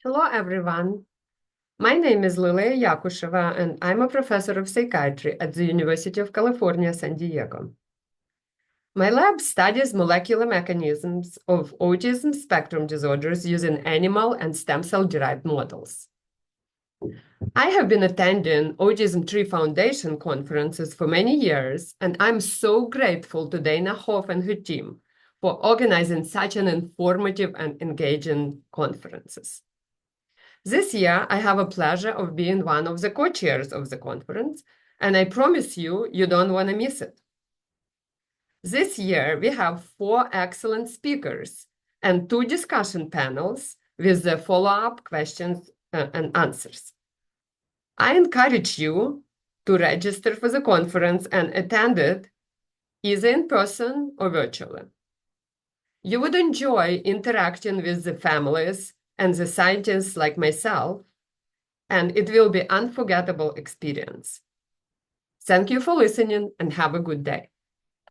Hello, everyone. My name is Lilia Iakoucheva, and I'm a professor of psychiatry at the University of California, San Diego. My lab studies molecular mechanisms of autism spectrum disorders using animal and stem cell-derived models. I have been attending Autism Tree Foundation conferences for many years, and I'm so grateful to Dana Hoff and her team for organizing such an informative and engaging conferences. This year, I have a pleasure of being one of the co-chairs of the conference, and I promise you don't want to miss it. This year, we have 4 excellent speakers and 2 discussion panels with the follow-up questions and answers. I encourage you to register for the conference and attend it either in person or virtually. You would enjoy interacting with the families and the scientists like myself, and it will be an unforgettable experience. Thank you for listening and have a good day.